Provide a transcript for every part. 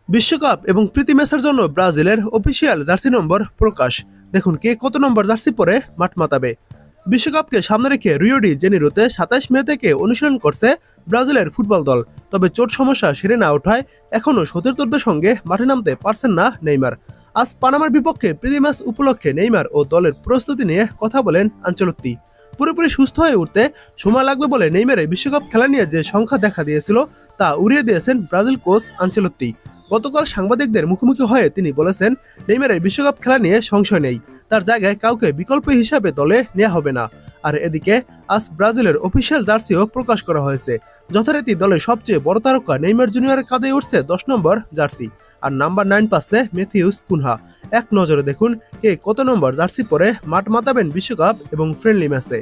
বিশ্বকাপ এবং প্রীতি ম্যাচের জন্য ব্রাজিলের অফিসিয়াল জার্সি নম্বর প্রকাশ। দেখুন কে কত নম্বর জার্সি পরে মাঠ মাতাবে। বিশ্বকাপকে সামনে রেখে রিও ডি জেনিরোতে ২৭ মে থেকে অনুশীলন করছে ব্রাজিলের ফুটবল দল। তবে চোট সমস্যা সেরে না ওঠায় এখনও সতীর্থদের সঙ্গে মাঠে নামতে পারছেন না নেইমার। আজ পানামার বিপক্ষে প্রীতি ম্যাচ উপলক্ষে নেইমার ও দলের প্রস্তুতি নিয়ে কথা বলেন আনচেলত্তি। পুরোপুরি সুস্থ হয়ে উঠতে সময় লাগবে বলে নেইমারের বিশ্বকাপ খেলা নিয়ে যে সংখ্যা দেখা দিয়েছিল তা উড়িয়ে দিয়েছেন ব্রাজিল কোচ আনচেলত্তি। গতকাল সাংবাদিকদের মুখোমুখি হয়ে তিনি বলেছেন, নেইমারের বিশ্বকাপ খেলা নিয়ে সংশয় নেই, তার জায়গায় কাউকে বিকল্প হিসাবে দলে নেওয়া হবে না। আর এদিকে আজ ব্রাজিলের অফিসিয়াল জার্সিও প্রকাশ করা হয়েছে। যথারীতি দলের সবচেয়ে বড় তারকা নেইমার জুনিয়রের কাঁধে উঠছে 10 নম্বর জার্সি, আর নাম্বার 9 পাচ্ছে ম্যাথিউস কুনহা। এক নজরে দেখুন কে কত নম্বর জার্সি পরে মাঠ মাতাবেন বিশ্বকাপ এবং ফ্রেন্ডলি ম্যাচে।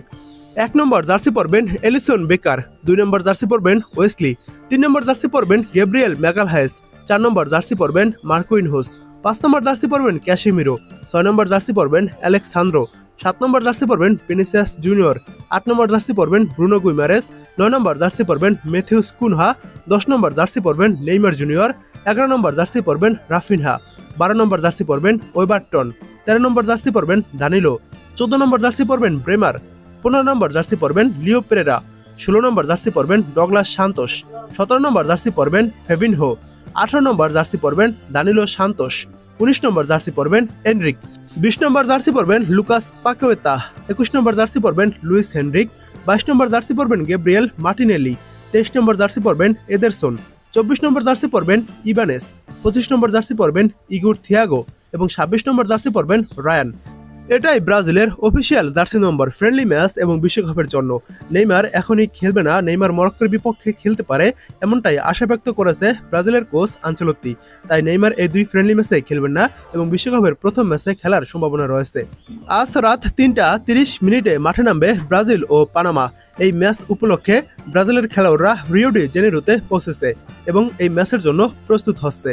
1 নম্বর জার্সি পরবেন এলিসন বেকার, 2 নম্বর জার্সি পরবেন ওয়েসলি, 3 নম্বর জার্সি পরবেন গ্যাব্রিয়েল ম্যাগালহায়েস, 4 নম্বর জার্সি পরবেন মার্কুইনহোস, 5 নম্বর জার্সি পরবেন ক্যাশিমিরো, 6 নম্বর জার্সি পরবেন অ্যালেক্সান্দ্রো, 7 নম্বর জার্সি পরবেন ভিনিসিয়াস জুনিয়র, 8 নম্বর জার্সি পরবেন ব্রুনো গুইমারেস, 9 নম্বর জার্সি পরবেন ম্যাথিউস কুনহা, 10 নম্বর জার্সি পরবেন নেইমার জুনিয়র, 11 নম্বর জার্সি পরবেন রাফিনহা, 12 নম্বর জার্সি পরবেন ওয়েবারটন, 13 নম্বর জার্সি পরবেন দানিলো, 14 নম্বর জার্সি পরবেন ব্রেমার, 15 নম্বর জার্সি পরবেন লিও পেরেরা, 16 নম্বর জার্সি পরবেন ডগলাস সান্তোস, 17 নম্বর জার্সি পরবেন ফেভিনহো, 18 নম্বর জার্সি পরবেন দানিলো সান্তোস, 19 নম্বর জার্সি পরবেন এনরিক, 20 নম্বর জার্সি পরবেন লুকাস পাকুয়েতা, 21 নম্বর জার্সি পরবেন লুইস হেনরিক, 22 নম্বর জার্সি পরবেন গ্যাব্রিয়েল মার্টিনেলি, 23 নম্বর জার্সি পরবেন এদেরসন, 24 নম্বর জার্সি পরবেন ইবানেস, 25 নম্বর জার্সি পরবেন ইগুর থিয়াগো এবং 26 নম্বর জার্সি পরবেন রায়ান। এটাই ব্রাজিলের অফিসিয়াল জার্সি নম্বর ফ্রেন্ডলি ম্যাচ এবং বিশ্বকাপের জন্য। নেইমার এখনই খেলবে না, নেইমার মরক্কোর বিপক্ষে খেলতে পারে এমনটাই আশা ব্যক্ত করেছে ব্রাজিলের কোচ আনচেলত্তি। তাই নেইমার এই 2 ফ্রেন্ডলি ম্যাচে খেলবেন না এবং বিশ্বকাপের প্রথম ম্যাচে খেলার সম্ভাবনা রয়েছে। আজ রাত 3টা 30 মাঠে নামবে ব্রাজিল ও পানামা। এই ম্যাচ উপলক্ষে ব্রাজিলের খেলোয়াড়রা রিও ডি জেনিরোতে পৌঁছেছে এবং এই ম্যাচের জন্য প্রস্তুত হচ্ছে।